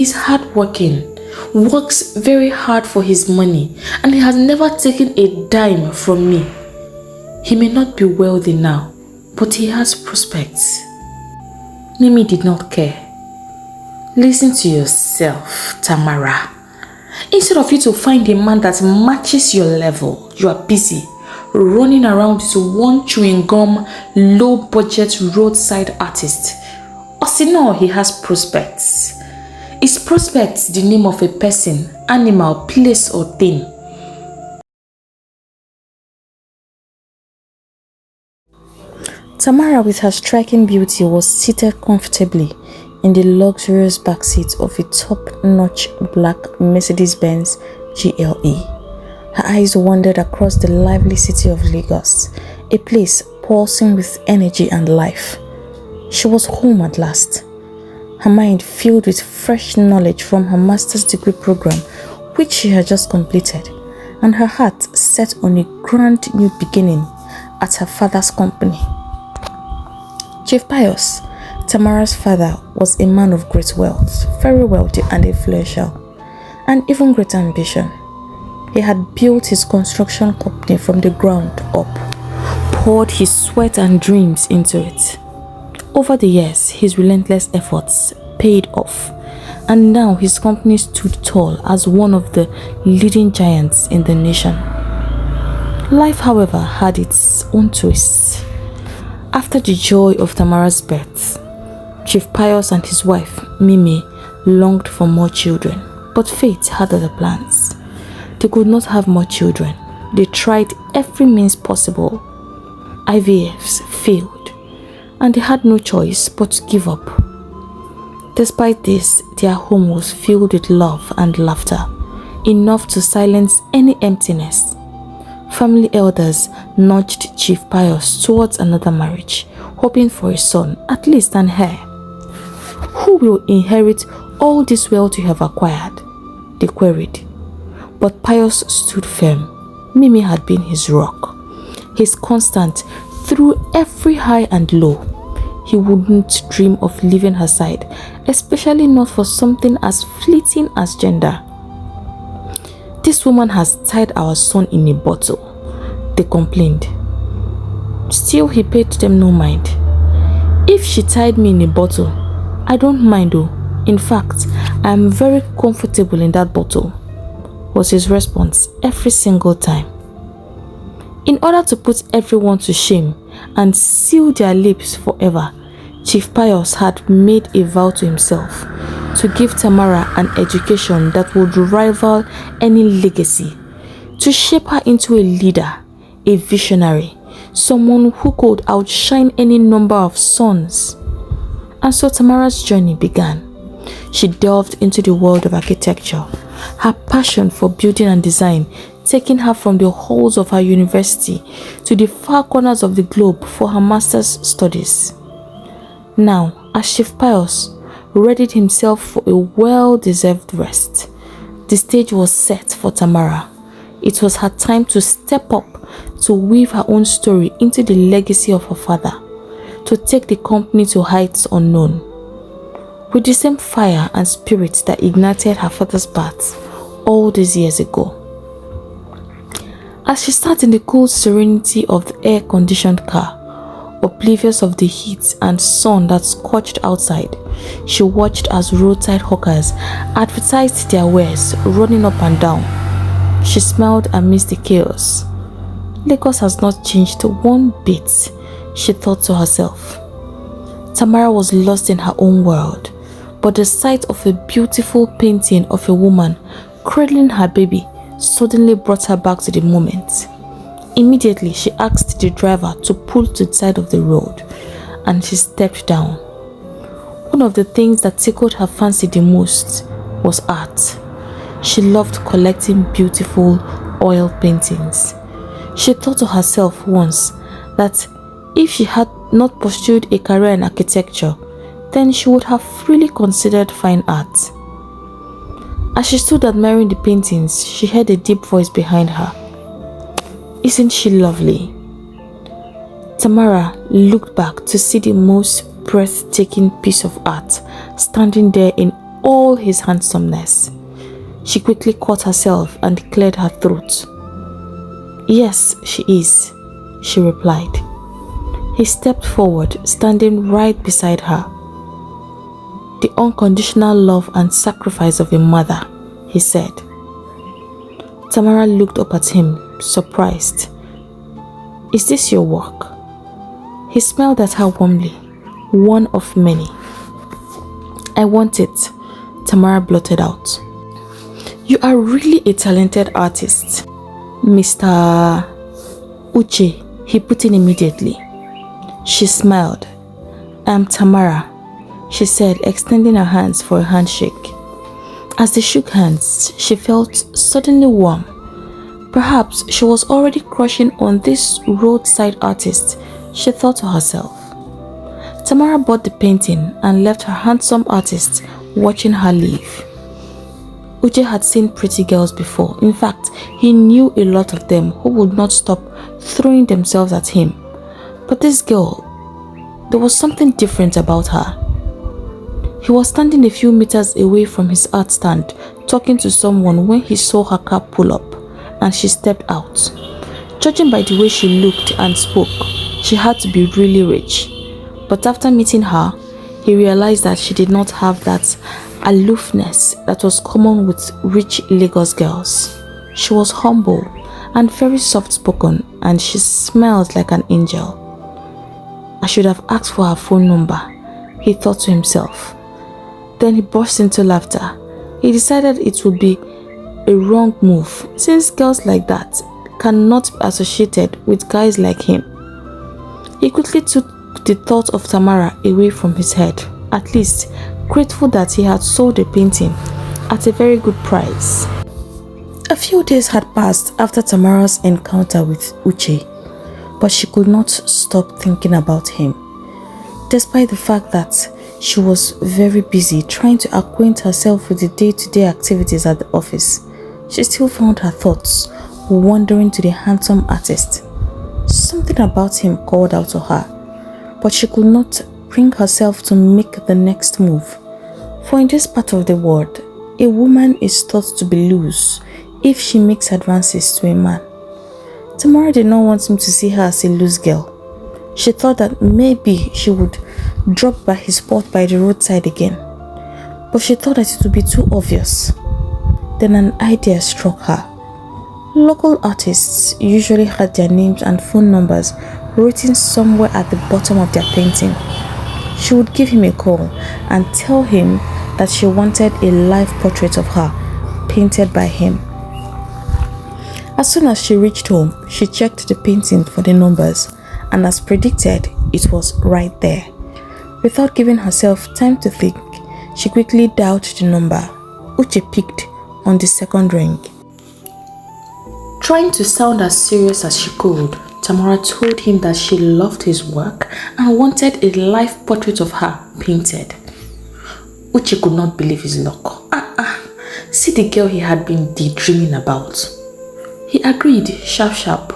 He's hardworking, works very hard for his money, and he has never taken a dime from me. He may not be wealthy now, but he has prospects. Mimi did not care. Listen to yourself, Tamara. Instead of you to find a man that matches your level, you are busy running around with one chewing gum, low budget roadside artist. Osino, he has prospects. Is prospects the name of a person, animal, place, or thing? Tamara, with her striking beauty, was seated comfortably in the luxurious backseat of a top-notch black Mercedes-Benz GLE. Her eyes wandered across the lively city of Lagos, a place pulsing with energy and life. She was home at last, her mind filled with fresh knowledge from her master's degree program, which she had just completed, and her heart set on a grand new beginning at her father's company. Chief Pius, Tamara's father, was a man of great wealth, very wealthy and influential, and even great ambition. He had built his construction company from the ground up, poured his sweat and dreams into it. Over the years, his relentless efforts paid off, and now his company stood tall as one of the leading giants in the nation. Life, however, had its own twists. After the joy of Tamara's birth, Chief Pius and his wife, Mimi, longed for more children, but fate had other plans. They could not have more children. They tried every means possible. IVFs failed, and they had no choice but to give up. Despite this, their home was filled with love and laughter, enough to silence any emptiness. Family elders nudged Chief Pius towards another marriage, hoping for a son, at least an heir. Who will inherit all this wealth you have acquired? They queried. But Pius stood firm. Mimi had been his rock, his constant through every high and low. He wouldn't dream of leaving her side, especially not for something as fleeting as gender. This woman has tied our son in a bottle, they complained. Still, he paid them no mind. If she tied me in a bottle, I don't mind though. In fact, I am very comfortable in that bottle, was his response every single time. In order to put everyone to shame and seal their lips forever, Chief Pius had made a vow to himself to give Tamara an education that would rival any legacy, to shape her into a leader, a visionary, someone who could outshine any number of sons. And so Tamara's journey began. She delved into the world of architecture, her passion for building and design taking her from the halls of her university to the far corners of the globe for her master's studies. Now, as Chief Pius readied himself for a well-deserved rest, the stage was set for Tamara. It was her time to step up, to weave her own story into the legacy of her father, to take the company to heights unknown. With the same fire and spirit that ignited her father's birth all these years ago. As she sat in the cool serenity of the air-conditioned car, oblivious of the heat and sun that scorched outside, she watched as roadside hawkers advertised their wares running up and down. She smiled amidst the chaos. Lagos has not changed one bit, she thought to herself. Tamara was lost in her own world, but the sight of a beautiful painting of a woman cradling her baby suddenly brought her back to the moment. Immediately, she asked the driver to pull to the side of the road, and she stepped down. One of the things that tickled her fancy the most was art. She loved collecting beautiful oil paintings. She thought to herself once that if she had not pursued a career in architecture, then she would have freely considered fine art. As she stood admiring the paintings, she heard a deep voice behind her. "Isn't she lovely?" Tamara looked back to see the most breathtaking piece of art standing there in all his handsomeness. She quickly caught herself and cleared her throat. "Yes, she is," she replied. He stepped forward, standing right beside her. "The unconditional love and sacrifice of a mother," he said. Tamara looked up at him, surprised. "Is this your work?" He smiled at her warmly. "One of many." "I want it," Tamara blurted out. "You are really a talented artist, Mr. Uchi," he put in immediately. She smiled. "I'm Tamara," she said, extending her hands for a handshake. As they shook hands, she felt suddenly warm. Perhaps she was already crushing on this roadside artist, she thought to herself. Tamara bought the painting and left her handsome artist watching her leave. Uchi had seen pretty girls before. In fact, he knew a lot of them who would not stop throwing themselves at him. But this girl, there was something different about her. He was standing a few meters away from his art stand, talking to someone when he saw her car pull up, and she stepped out. Judging by the way she looked and spoke, she had to be really rich. But after meeting her, he realized that she did not have that aloofness that was common with rich Lagos girls. She was humble and very soft-spoken, and she smelled like an angel. I should have asked for her phone number, he thought to himself. Then he burst into laughter. He decided it would be a wrong move, since girls like that cannot be associated with guys like him. He quickly took the thought of Tamara away from his head, at least grateful that he had sold the painting at a very good price. A few days had passed after Tamara's encounter with Uchi, but she could not stop thinking about him. Despite the fact that she was very busy trying to acquaint herself with the day-to-day activities at the office, she still found her thoughts wandering to the handsome artist. Something about him called out to her, but she could not bring herself to make the next move. For in this part of the world, a woman is thought to be loose if she makes advances to a man. Tamara did not want him to see her as a loose girl. She thought that maybe she would drop by his spot by the roadside again, but she thought that it would be too obvious. Then an idea struck her. Local artists usually had their names and phone numbers written somewhere at the bottom of their painting. She would give him a call and tell him that she wanted a live portrait of her, painted by him. As soon as she reached home, she checked the painting for the numbers, and as predicted, it was right there. Without giving herself time to think, she quickly dialed the number. Uchi picked on the second ring. Trying to sound as serious as she could, Tamara told him that she loved his work and wanted a live portrait of her painted. Uchi could not believe his luck. See the girl he had been daydreaming about. He agreed sharp,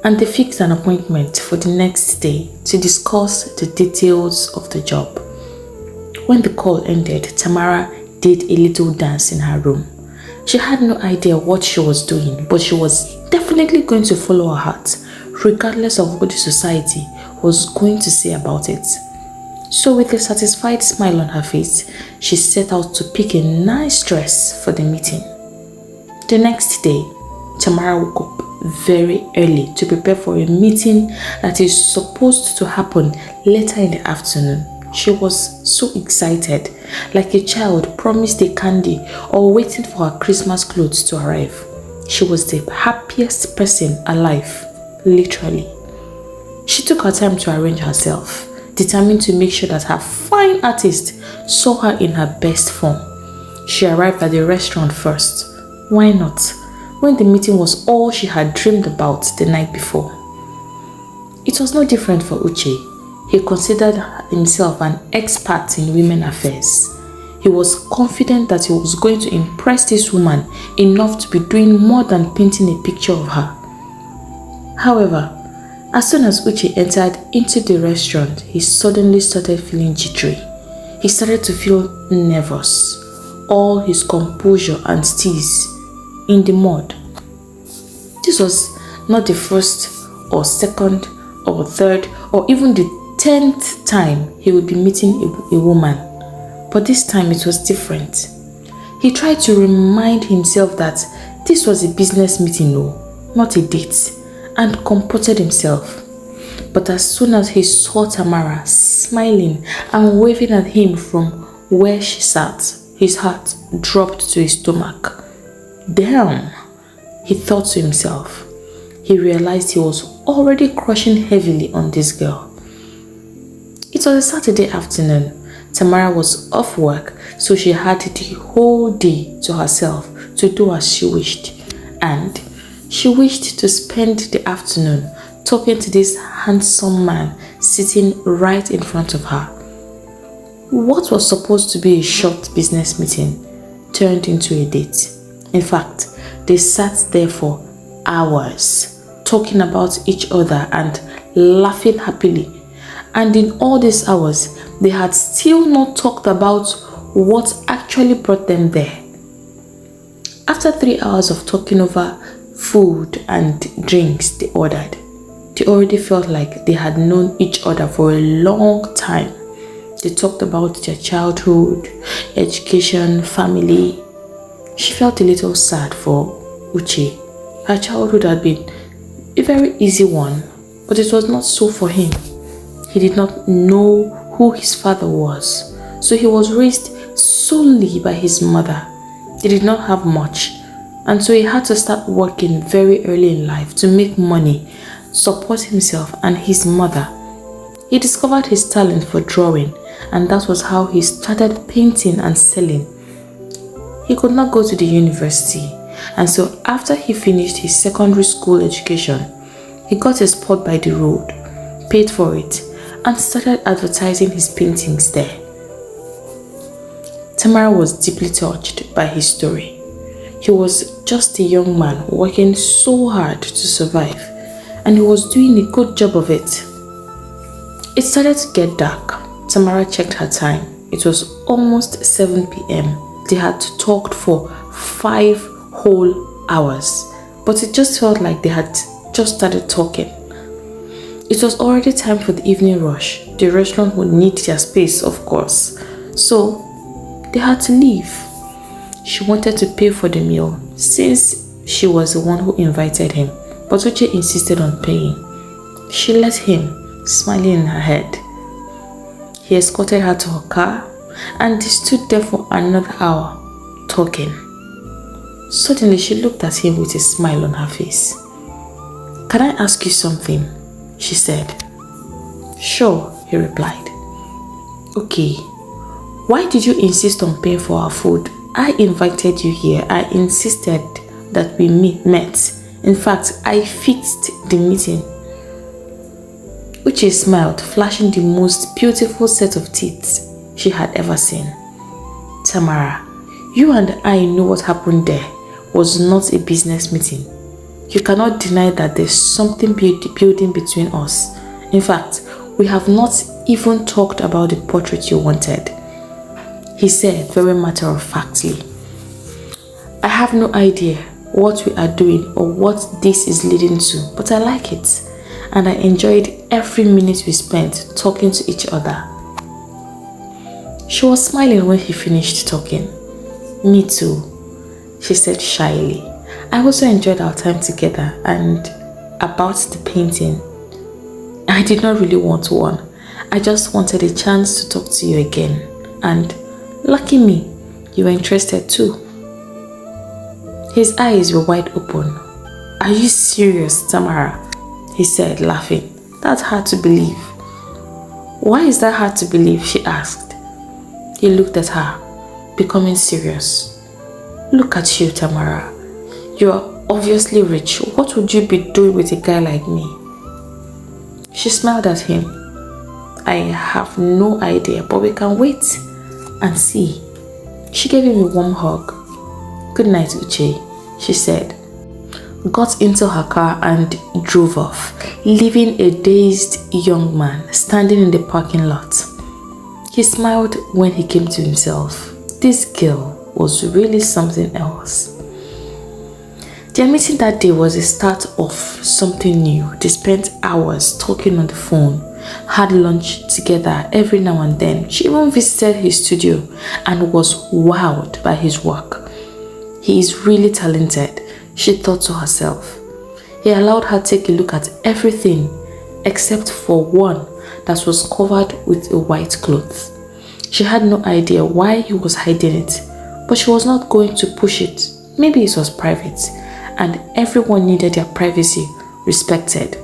and they fixed an appointment for the next day to discuss the details of the job. When the call ended, Tamara did a little dance in her room. She had no idea what she was doing, but she was definitely going to follow her heart, regardless of what the society was going to say about it. So with a satisfied smile on her face, she set out to pick a nice dress for the meeting. The next day, Tamara woke up very early to prepare for a meeting that is supposed to happen later in the afternoon. She was so excited, like a child promised a candy or waiting for her Christmas clothes to arrive. She was the happiest person alive, literally. She took her time to arrange herself, determined to make sure that her fine artist saw her in her best form. She arrived at the restaurant first. Why not, when the meeting was all she had dreamed about the night before? It was no different for Uchi. He considered himself an expert in women affairs. He was confident that he was going to impress this woman enough to be doing more than painting a picture of her. However, as soon as Uchi entered into the restaurant, he suddenly started feeling jittery. He started to feel nervous. all his composure and steeze in the mud. This was not the first or second or third or even the 10th time he would be meeting a woman, but this time it was different. He tried to remind himself that this was a business meeting, no, not a date, and comported himself. But as soon as he saw Tamara smiling and waving at him from where she sat, his heart dropped to his stomach. Damn, he thought to himself. He realized he was already crushing heavily on this girl. It was a Saturday afternoon. Tamara was off work, so she had the whole day to herself to do as she wished. And she wished to spend the afternoon talking to this handsome man sitting right in front of her. What was supposed to be a short business meeting turned into a date. In fact, they sat there for hours, talking about each other and laughing happily. And in all these hours, they had still not talked about what actually brought them there. After 3 hours of talking over food and drinks they ordered, they already felt like they had known each other for a long time. They talked about their childhood, education, family. She felt a little sad for Uchi. Her childhood had been a very easy one, but it was not so for him. He did not know who his father was, so he was raised solely by his mother. He did not have much, and so he had to start working very early in life to make money, support himself and his mother. He discovered his talent for drawing, and that was how he started painting and selling. He could not go to the university, and so after he finished his secondary school education, he got a spot by the road, paid for it, and started advertising his paintings there. Tamara was deeply touched by his story. He was just a young man working so hard to survive, and he was doing a good job of it. It started to get dark. Tamara checked her time. It was almost 7 p.m. They had talked for 5 whole hours, but it just felt like they had just started talking. It was already time for the evening rush. The restaurant would need their space, of course, so they had to leave. She wanted to pay for the meal since she was the one who invited him, but Uchi insisted on paying. She let him, smiling in her head. He escorted her to her car, and they stood there for another hour, talking. Suddenly, she looked at him with a smile on her face. "Can I ask you something?" she said. "Sure," he replied. "Okay, why did you insist on paying for our food? I invited you here. I insisted that we met. In fact, I fixed the meeting." Uchi smiled, flashing the most beautiful set of teeth she had ever seen. "Tamara, you and I know what happened there was not a business meeting. You cannot deny that there's something building between us. In fact, we have not even talked about the portrait you wanted," he said very matter-of-factly. "I have no idea what we are doing or what this is leading to, but I like it, and I enjoyed every minute we spent talking to each other." She was smiling when he finished talking. "Me too," she said shyly. "I also enjoyed our time together, and about the painting, I did not really want one. I just wanted a chance to talk to you again, and lucky me, you were interested too." His eyes were wide open. "Are you serious, Tamara?" he said, laughing. "That's hard to believe." "Why is that hard to believe?" she asked. He looked at her, becoming serious. "Look at you, Tamara. You are obviously rich. What would you be doing with a guy like me?" She smiled at him. "I have no idea, but we can wait and see." She gave him a warm hug. "Good night, Uchi," she said, got into her car and drove off, leaving a dazed young man standing in the parking lot. He smiled when he came to himself. This girl, was really something else. Their meeting that day was the start of something new. They spent hours talking on the phone, had lunch together every now and then. She even visited his studio and was wowed by his work. He is really talented, she thought to herself. He allowed her to take a look at everything except for one that was covered with a white cloth. She had no idea why he was hiding it, but she was not going to push it. Maybe it was private, and everyone needed their privacy respected.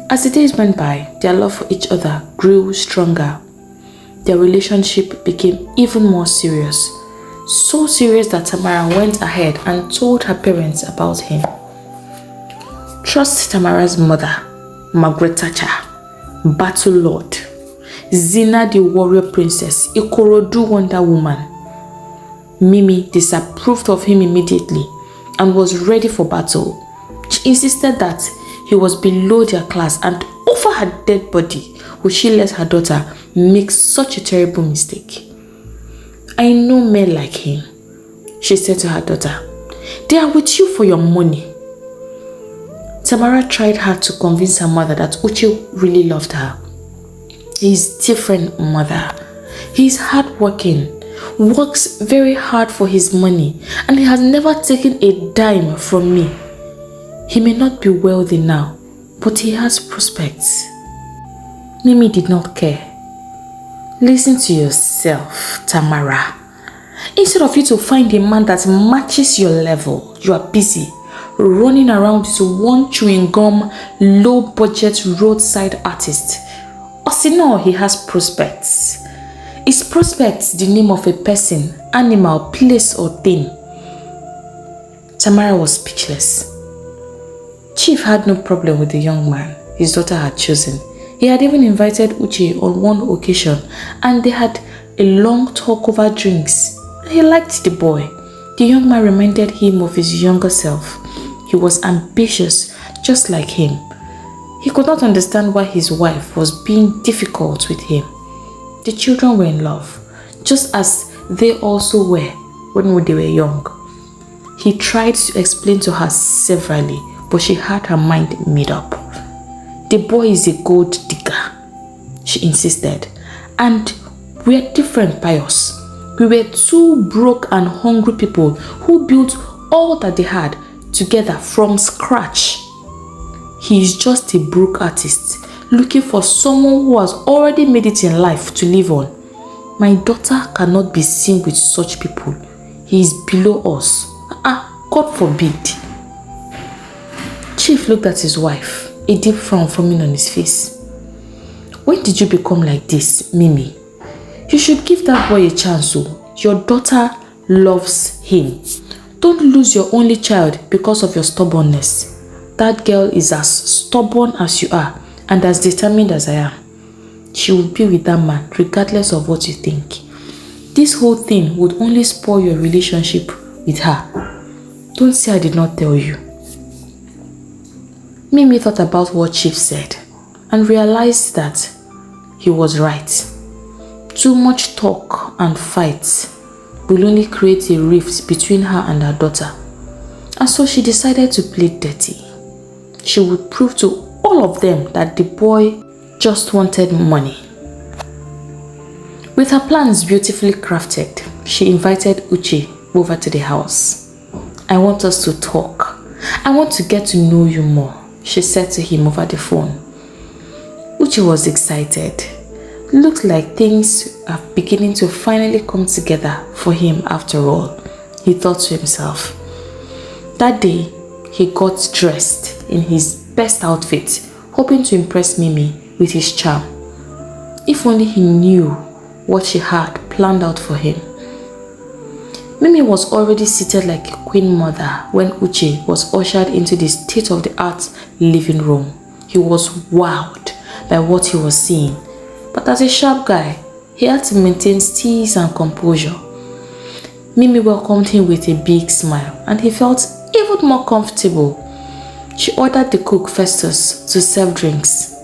As the days went by, their love for each other grew stronger. Their relationship became even more serious. So serious that Tamara went ahead and told her parents about him. Trust Tamara's mother, Margaret Thatcher, Battle Lord, Zina the warrior princess, Ikorodu Wonder Woman. Mimi disapproved of him immediately and was ready for battle. She insisted that he was below their class, and over her dead body would she let her daughter make such a terrible mistake. I know men like him, she said to her daughter. They are with you for your money. Tamara tried hard to convince her mother that Uchi really loved her. He is different, mother. He is hardworking, works very hard for his money, and he has never taken a dime from me. He may not be wealthy now, but he has prospects. Mimi did not care. Listen to yourself, Tamara. Instead of you to find a man that matches your level, you are busy running around with one chewing gum, low-budget roadside artist. Osino, he has prospects. Is prospects the name of a person, animal, place, or thing? Tamara was speechless. Chief had no problem with the young man his daughter had chosen. He had even invited Uchi on one occasion, and they had a long talk over drinks. He liked the boy. The young man reminded him of his younger self. He was ambitious, just like him. He could not understand why his wife was being difficult with him. The children were in love, just as they also were when they were young. He tried to explain to her severally, but she had her mind made up. The boy is a gold digger, she insisted, and we are different, Pius. We were two broke and hungry people who built all that they had together from scratch. He is just a broke artist looking for someone who has already made it in life to live on. My daughter cannot be seen with such people. He is below us. God forbid. Chief looked at his wife, a deep frown forming on his face. When did you become like this, Mimi? You should give that boy a chance. Your daughter loves him. Don't lose your only child because of your stubbornness. That girl is as stubborn as you are and as determined as I am. She will be with that man regardless of what you think. This whole thing would only spoil your relationship with her. Don't say I did not tell you. Mimi thought about what Chief said and realized that he was right. Too much talk and fights will only create a rift between her and her daughter. And so she decided to play dirty. She would prove to all of them that the boy just wanted money. With her plans beautifully crafted, she invited Uchi over to the house. I want us to talk. I want to get to know you more, she said to him over the phone. Uchi was excited. Looked like things are beginning to finally come together for him after all, he thought to himself. That day, he got dressed in his best outfit, hoping to impress Mimi with his charm. If only he knew what she had planned out for him. Mimi was already seated like a queen mother when Uchi was ushered into the state-of-the-art living room. He was wowed by what he was seeing. But as a sharp guy, he had to maintain steeze and composure. Mimi welcomed him with a big smile, and he felt even more comfortable. She ordered the cook Festus to serve drinks.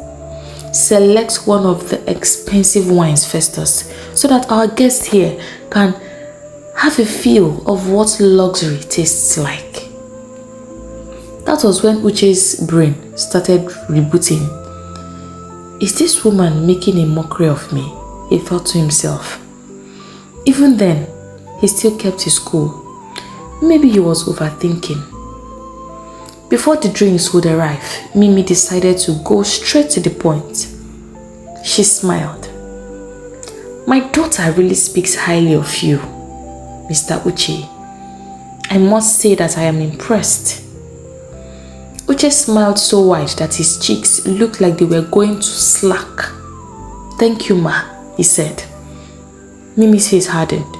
Select one of the expensive wines, Festus, so that our guests here can have a feel of what luxury tastes like. That was when Uchi's brain started rebooting. Is this woman making a mockery of me? He thought to himself. Even then, he still kept his cool. Maybe he was overthinking. Before the drinks would arrive, Mimi decided to go straight to the point. She smiled. My daughter really speaks highly of you, Mr. Uchi. I must say that I am impressed. Uchi smiled so wide that his cheeks looked like they were going to slack. Thank you, ma, he said. Mimi's face hardened.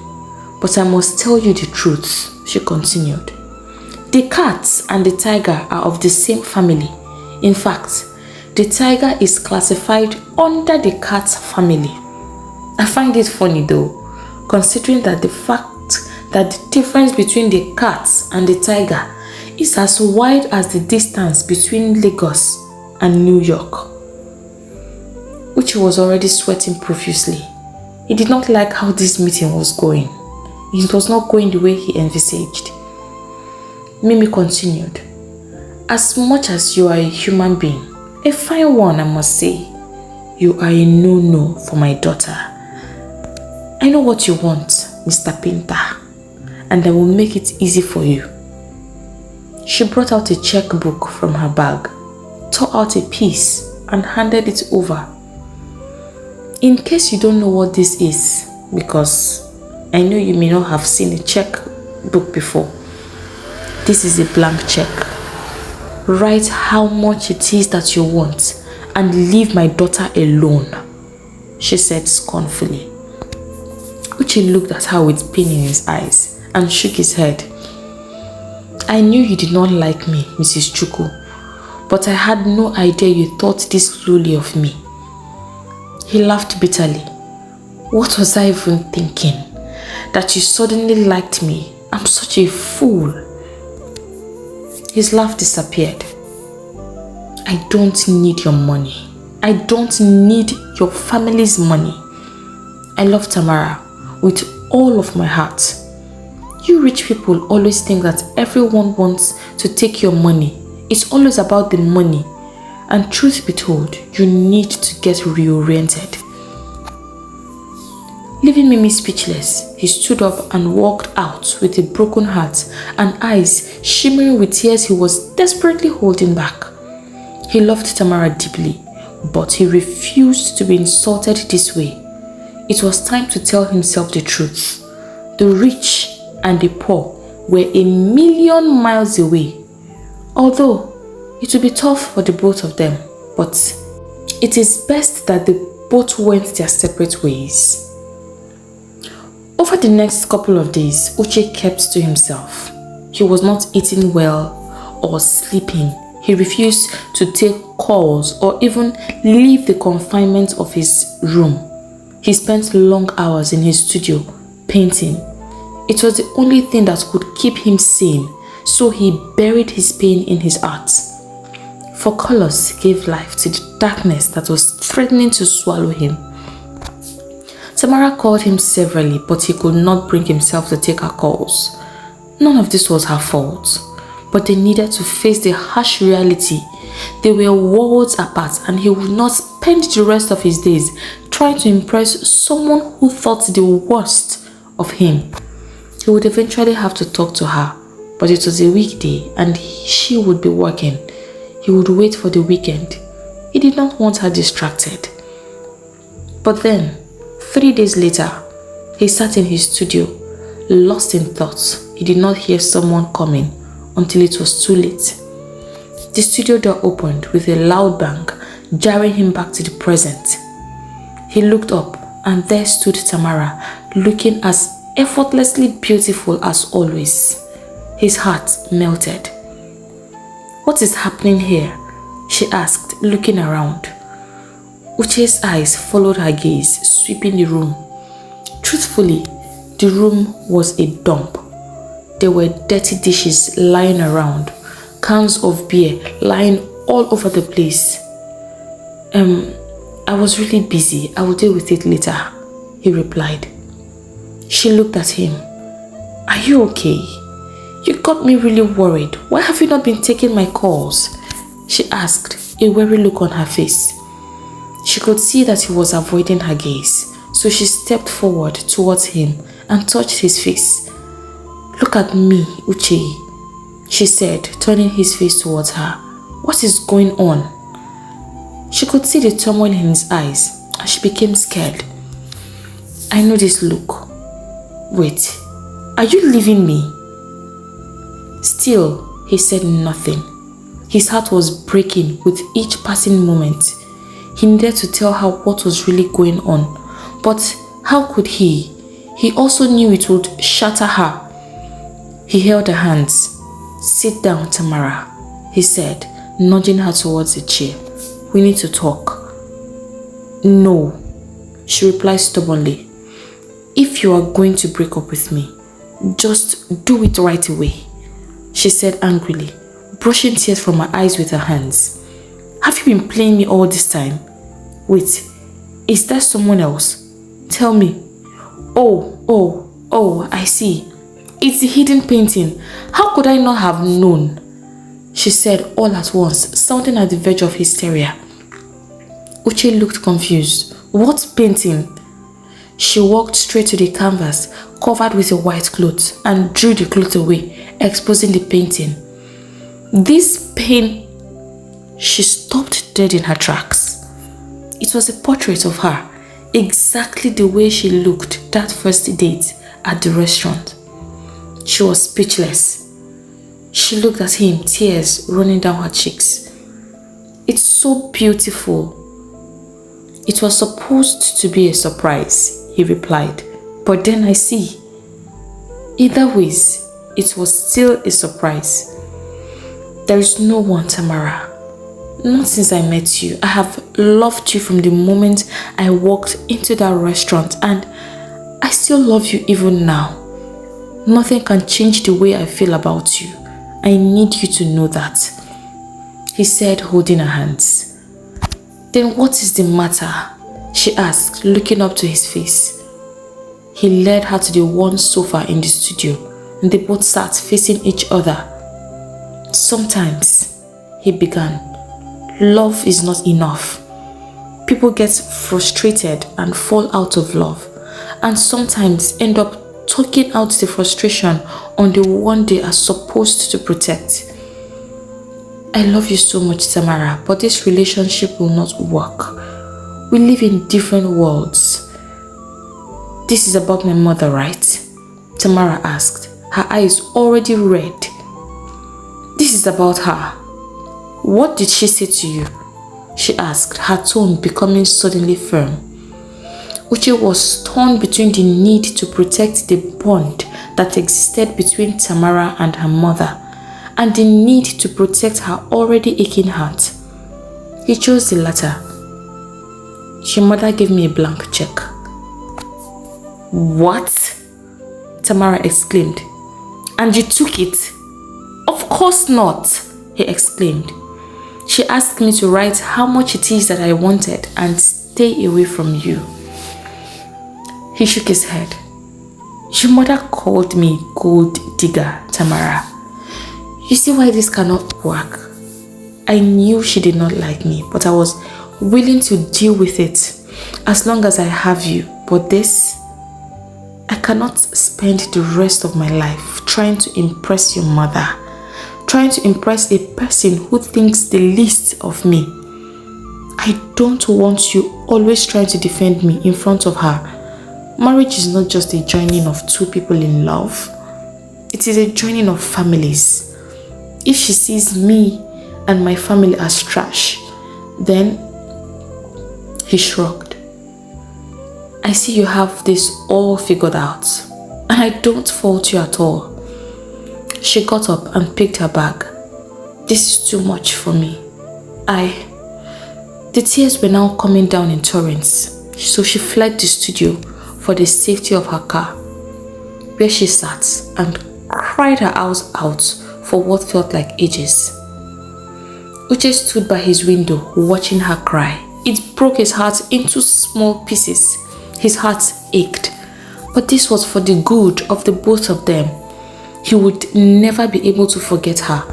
But I must tell you the truth, she continued. The cat and the tiger are of the same family. In fact, the tiger is classified under the cat family. I find it funny though, considering that the fact that the difference between the cat and the tiger is as wide as the distance between Lagos and New York. Uchi was already sweating profusely. He did not like how this meeting was going. It was not going the way he envisaged. Mimi continued. As much as you are a human being, a fine one I must say, you are a no-no for my daughter. I know what you want, Mr. Painter, and I will make it easy for you. She brought out a checkbook from her bag, tore out a piece, and handed it over. In case you don't know what this is, because I know you may not have seen a checkbook before, this is a blank check. Write how much it is that you want and leave my daughter alone, she said scornfully. Uchi looked at her with pain in his eyes and shook his head. I knew you did not like me, Mrs. Chuku, but I had no idea you thought this lowly of me. He laughed bitterly. What was I even thinking? That you suddenly liked me? I'm such a fool. His laugh disappeared. I don't need your money. I don't need your family's money. I love Tamara with all of my heart. You rich people always think that everyone wants to take your money. It's always about the money. And truth be told, you need to get reoriented. Leaving Mimi speechless, he stood up and walked out with a broken heart and eyes shimmering with tears he was desperately holding back. He loved Tamara deeply, but he refused to be insulted this way. It was time to tell himself the truth. The rich and the poor were a million miles away. Although it would be tough for the both of them, but it is best that they both went their separate ways. Over the next couple of days, Uchi kept to himself. He was not eating well or sleeping. He refused to take calls or even leave the confinement of his room. He spent long hours in his studio painting. It was the only thing that could keep him sane, so he buried his pain in his art. For colors gave life to the darkness that was threatening to swallow him. Tamara called him severally, but he could not bring himself to take her calls. None of this was her fault, but they needed to face the harsh reality. They were worlds apart, and he would not spend the rest of his days trying to impress someone who thought the worst of him. He would eventually have to talk to her, but it was a weekday and she would be working. He would wait for the weekend. He did not want her distracted. But then, 3 days later, he sat in his studio, lost in thoughts. He did not hear someone coming until it was too late. The studio door opened with a loud bang, jarring him back to the present. He looked up and there stood Tamara, looking as effortlessly beautiful as always. His heart melted. What is happening here? She asked, looking around. Uche's eyes followed her gaze, sweeping the room. Truthfully, the room was a dump. There were dirty dishes lying around, cans of beer lying all over the place. I was really busy. I will deal with it later, he replied. She looked at him. Are you okay? You got me really worried. Why have you not been taking my calls? She asked, a weary look on her face. She could see that he was avoiding her gaze, so she stepped forward towards him and touched his face. Look at me, Uchi, she said, turning his face towards her. What is going on? She could see the turmoil in his eyes and she became scared. I know this look. Wait, are you leaving me? Still, he said nothing. His heart was breaking with each passing moment. He needed to tell her what was really going on, but how could he? He also knew it would shatter her. He held her hands. Sit down, Tamara, he said, nudging her towards a chair. We need to talk. No, she replied stubbornly. If you are going to break up with me, just do it right away, she said angrily, brushing tears from her eyes with her hands. Have you been playing me all this time? Wait, is that someone else? Tell me. Oh, I see. It's the hidden painting. How could I not have known? She said all at once, sounding at the verge of hysteria. Uchi looked confused. What painting? She walked straight to the canvas, covered with a white cloth, and drew the cloth away, exposing the painting. This pain... She stopped dead in her tracks. It was a portrait of her, exactly the way she looked that first date at the restaurant. She was speechless. She looked at him, tears running down her cheeks. It's so beautiful. It was supposed to be a surprise, he replied. But then I see. Either ways, it was still a surprise. There is no one, Tamara. Not since I met you. I have loved you from the moment I walked into that restaurant, and I still love you even now. Nothing can change the way I feel about you. I need you to know that, he said, holding her hands. Then what is the matter? She asked, looking up to his face. He led her to the one sofa in the studio, and they both sat facing each other. Sometimes, he began, love is not enough. People get frustrated and fall out of love, and sometimes end up talking out the frustration on the one they are supposed to protect. I love you so much, Tamara, but this relationship will not work. We live in different worlds. This is about my mother, right? Tamara asked, her eyes already red. This is about her. What did she say to you? She asked, her tone becoming suddenly firm. Uchi was torn between the need to protect the bond that existed between Tamara and her mother and the need to protect her already aching heart. He chose the latter. Your mother gave me a blank check. What? Tamara exclaimed. And you took it? Of course not, he exclaimed. She asked me to write how much it is that I wanted and stay away from you. He shook his head. Your mother called me gold digger, Tamara. You see why this cannot work? I knew she did not like me, but I was willing to deal with it as long as I have you. But this, I cannot spend the rest of my life trying to impress your mother, trying to impress a person who thinks the least of me. I don't want you always trying to defend me in front of her. Marriage is not just a joining of two people in love. It is a joining of families. If she sees me and my family as trash, then... He shrugged. I see you have this all figured out, and I don't fault you at all. She got up and picked her bag. This is too much for me. The tears were now coming down in torrents, so she fled the studio for the safety of her car, where she sat and cried her eyes out for what felt like ages. Uchi stood by his window watching her cry. It broke his heart into small pieces. His heart ached, but this was for the good of the both of them. He would never be able to forget her,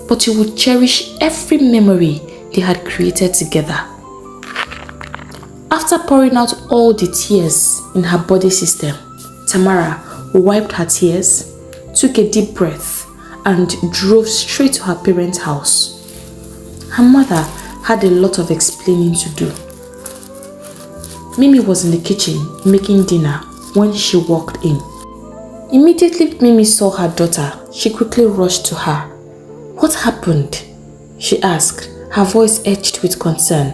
but he would cherish every memory they had created together. After pouring out all the tears in her body system, Tamara wiped her tears, took a deep breath, and drove straight to her parents' house. Her mother had a lot of explaining to do. Mimi was in the kitchen making dinner when she walked in. Immediately Mimi saw her daughter, she quickly rushed to her. "What happened?" she asked, her voice edged with concern.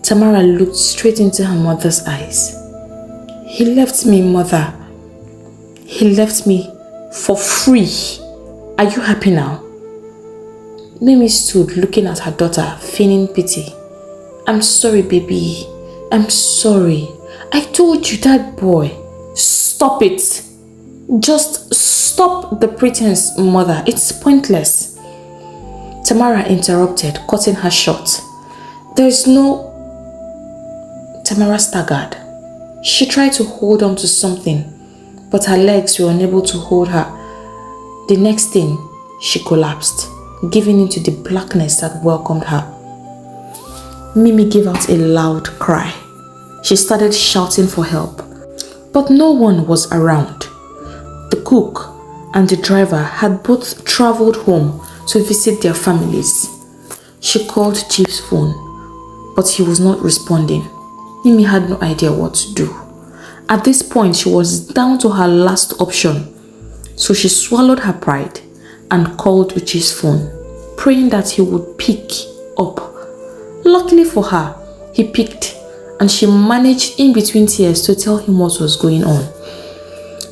Tamara looked straight into her mother's eyes. "He left me, mother. He left me for free. Are you happy now?" Mimi stood looking at her daughter, feigning pity. "I'm sorry, baby. I'm sorry. I told you that boy." "Stop it. Just stop the pretense, mother. It's pointless." Tamara interrupted, cutting her short. "There's no..." Tamara staggered. She tried to hold on to something, but her legs were unable to hold her. The next thing, she collapsed, giving into the blackness that welcomed her. Mimi gave out a loud cry. She started shouting for help, but no one was around. The cook and the driver had both traveled home to visit their families. She called Chief's phone, but he was not responding. Mimi had no idea what to do. At this point, she was down to her last option, so she swallowed her pride and called Uchi's phone, praying that he would pick up. Luckily for her, he picked, and she managed in between tears to tell him what was going on.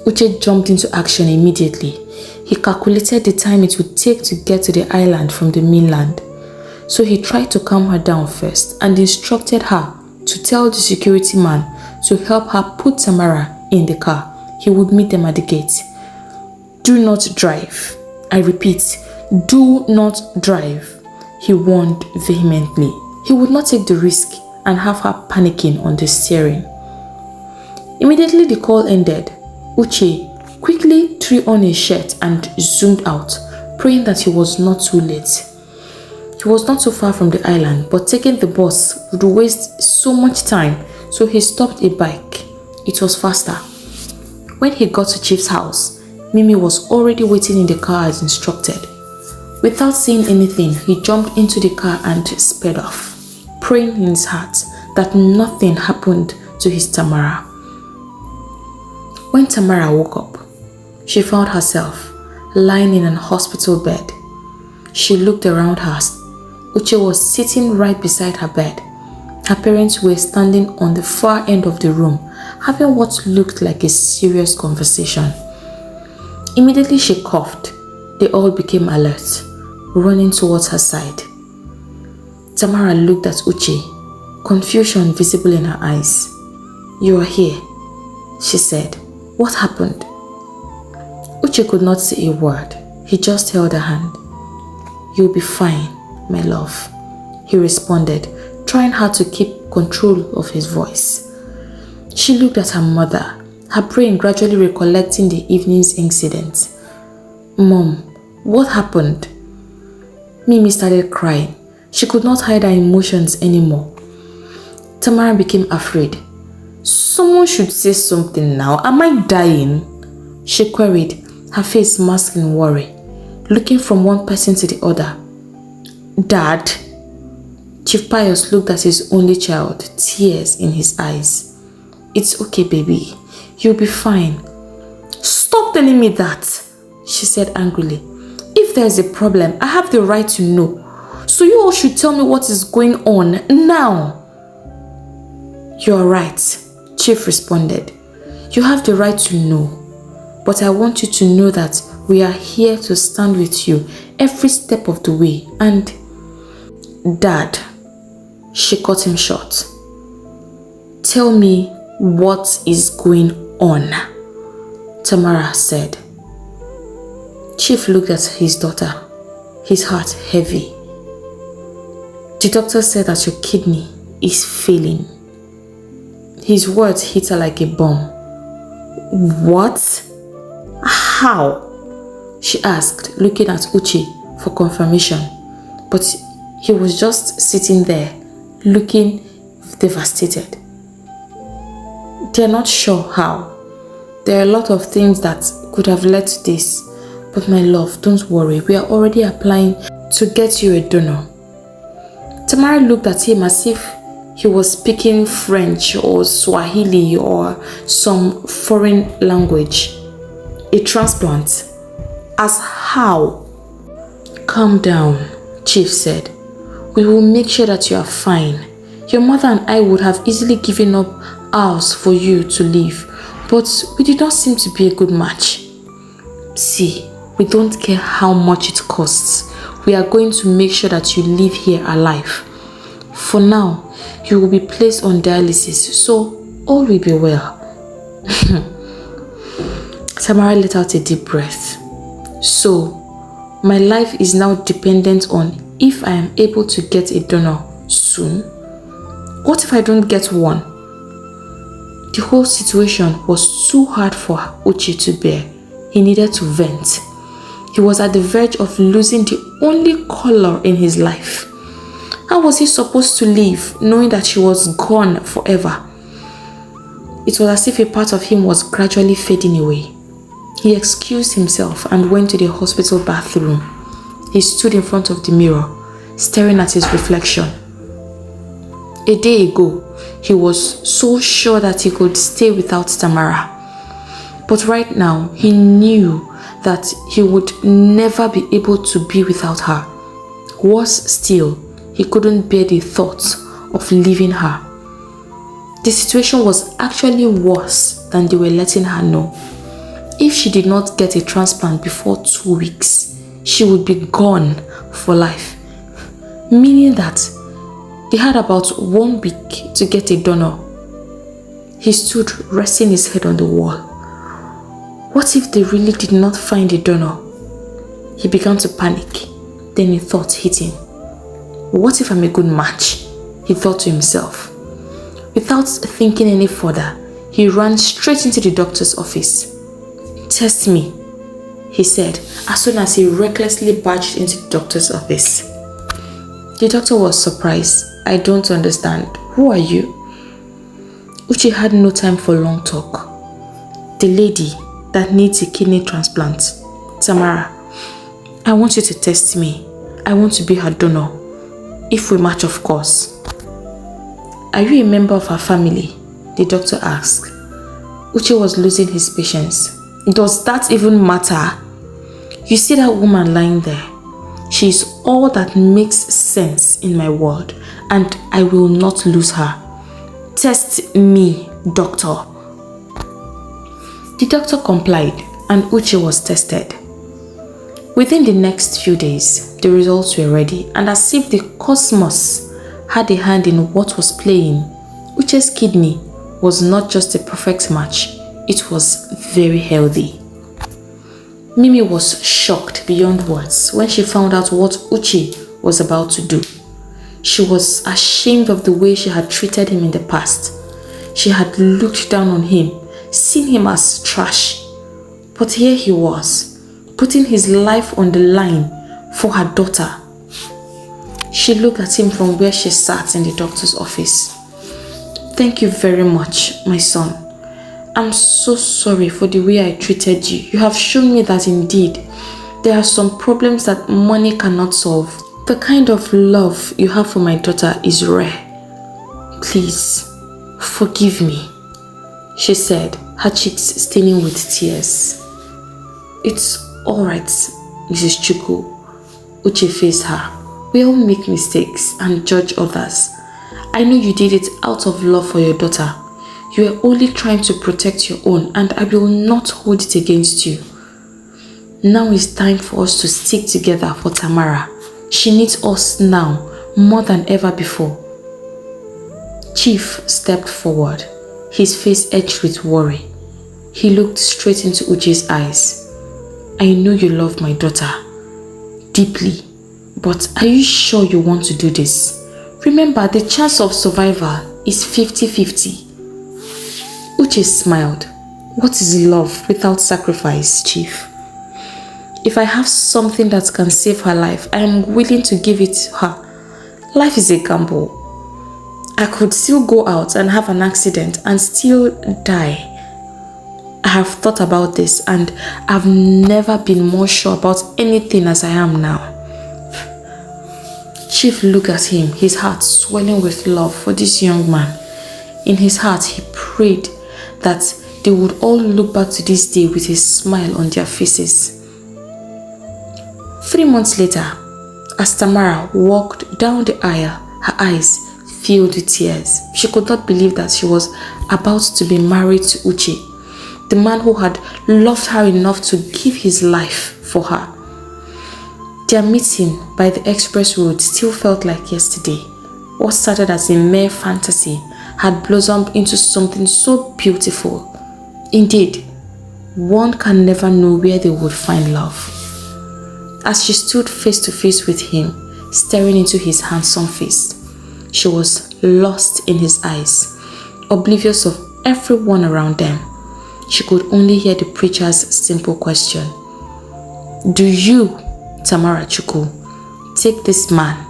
Uchi jumped into action immediately. He calculated the time it would take to get to the island from the mainland. So he tried to calm her down first and instructed her to tell the security man to help her put Tamara in the car. He would meet them at the gate. "Do not drive. I repeat, do not drive," he warned vehemently. He would not take the risk and have her panicking on the steering. Immediately the call ended, Uchi quickly threw on his shirt and zoomed out, praying that he was not too late. He was not so far from the island, but taking the bus would waste so much time, so he stopped a bike. It was faster. When he got to Chief's house, Mimi was already waiting in the car as instructed. Without saying anything, he jumped into the car and sped off, praying in his heart that nothing happened to his Tamara. When Tamara woke up, she found herself lying in an hospital bed. She looked around her. Uchi was sitting right beside her bed. Her parents were standing on the far end of the room, having what looked like a serious conversation. Immediately she coughed. They all became alert, running towards her side. Tamara looked at Uchi, confusion visible in her eyes. "You are here," she said. "What happened?" Uchi could not say a word. He just held her hand. "You'll be fine, my love," he responded, trying hard to keep control of his voice. She looked at her mother, her brain gradually recollecting the evening's incident. "Mom, what happened?" Mimi started crying. She could not hide her emotions anymore. Tamara became afraid. "Someone should say something now. Am I dying?" she queried, her face masking worry, looking from one person to the other. "Dad?" Chief Pius looked at his only child, tears in his eyes. "It's okay, baby. You'll be fine." "Stop telling me that," she said angrily. "If there's a problem, I have the right to know. So you all should tell me what is going on now." "You're right," Chief responded. "You have the right to know. But I want you to know that we are here to stand with you every step of the way. And..." "Dad," she cut him short. "Tell me what is going on," Tamara said. Chief looked at his daughter, his heart heavy. "The doctor said that your kidney is failing." His words hit her like a bomb. "What? How?" she asked, looking at Uchi for confirmation. But he was just sitting there, looking devastated. They're not sure how. There are a lot of things that could have led to this. But my love, don't worry. We are already applying to get you a donor. Tamara looked at him as if he was speaking French or Swahili or some foreign language. A transplant? As how? Calm down, Chief said. We will make sure that you are fine. Your mother and I would have easily given up ours for you to live, but we did not seem to be a good match. See, we don't care how much it costs. We are going to make sure that you live here alive. For now, you will be placed on dialysis, so all will be well. Tamara let out a deep breath. So, my life is now dependent on if I am able to get a donor soon. What if I don't get one? The whole situation was too hard for Uchi to bear. He needed to vent. He was at the verge of losing the only color in his life. How was he supposed to live knowing that she was gone forever? It was as if a part of him was gradually fading away. He excused himself and went to the hospital bathroom. He stood in front of the mirror, staring at his reflection. A day ago, he was so sure that he could stay without Tamara. But right now, he knew that he would never be able to be without her. Worse still, he couldn't bear the thought of leaving her. The situation was actually worse than they were letting her know. If she did not get a transplant before 2 weeks, she would be gone for life. Meaning that they had about 1 week to get a donor. He stood resting his head on the wall. What if they really did not find a donor? He began to panic. Then a thought hit him. What if I'm a good match? He thought to himself. Without thinking any further, he ran straight into the doctor's office. Test me, he said as soon as he recklessly barged into the doctor's office. The doctor was surprised. I don't understand. Who are you? Uchi had no time for long talk. The lady that needs a kidney transplant. Tamara, I want you to test me. I want to be her donor. If we match, of course. Are you a member of her family? The doctor asked. Uchi was losing his patience. Does that even matter? You see that woman lying there? She is all that makes sense in my world, and I will not lose her. Test me, doctor. The doctor complied, and Uchi was tested. Within the next few days, the results were ready, and as if the cosmos had a hand in what was playing, Uchi's kidney was not just a perfect match, it was very healthy. Mimi was shocked beyond words when she found out what Uchi was about to do. She was ashamed of the way she had treated him in the past. She had looked down on him, seen him as trash. But here he was, putting his life on the line for her daughter. She looked at him from where she sat in the doctor's office. Thank you very much, my son. I'm so sorry for the way I treated you. You have shown me that indeed there are some problems that money cannot solve. The kind of love you have for my daughter is rare. Please, forgive me, she said, her cheeks staining with tears. It's alright, Mrs. Chukwu. Uchi faced her. We all make mistakes and judge others. I know you did it out of love for your daughter. You are only trying to protect your own, and I will not hold it against you. Now it's time for us to stick together for Tamara. She needs us now more than ever before. Chief stepped forward, his face edged with worry. He looked straight into Uchi's eyes. I know you love my daughter deeply, but are you sure you want to do this? Remember, the chance of survival is 50-50. Uchi smiled. What is love without sacrifice, Chief? If I have something that can save her life, I am willing to give it to her. Life is a gamble. I could still go out and have an accident and still die. I have thought about this and I've never been more sure about anything as I am now. Chief looked at him, his heart swelling with love for this young man. In his heart, he prayed that they would all look back to this day with a smile on their faces. 3 months later, as Tamara walked down the aisle, her eyes filled with tears. She could not believe that she was about to be married to Uchi, the man who had loved her enough to give his life for her. Their meeting by the express road still felt like yesterday. What started as a mere fantasy had blossomed into something so beautiful. Indeed, one can never know where they would find love. As she stood face to face with him, staring into his handsome face, she was lost in his eyes, oblivious of everyone around them. She could only hear the preacher's simple question. Do you, Tamara Chukwu, take this man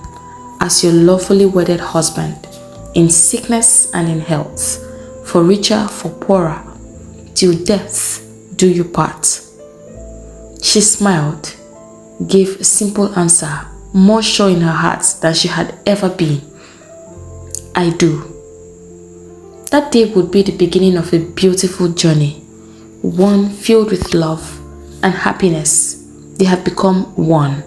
as your lawfully wedded husband, in sickness and in health, for richer, for poorer, till death do you part? She smiled, gave a simple answer, more sure in her heart than she had ever been. I do. That day would be the beginning of a beautiful journey, one filled with love and happiness. They had become one.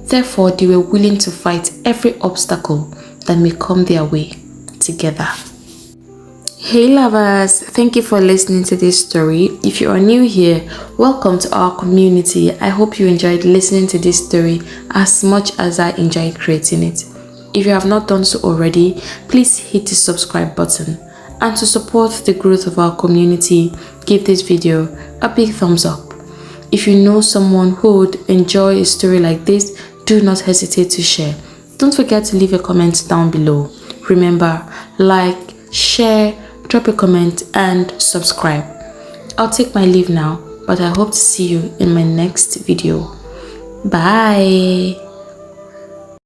Therefore, they were willing to fight every obstacle that may come their way together. Hey lovers, thank you for listening to this story. If you are new here, welcome to our community. I hope you enjoyed listening to this story as much as I enjoyed creating it. If you have not done so already, please hit the subscribe button. And to support the growth of our community, give this video a big thumbs up. If you know someone who would enjoy a story like this, do not hesitate to share. Don't forget to leave a comment down below. Remember, like, share, drop a comment and subscribe. I'll take my leave now, but I hope to see you in my next video. Bye.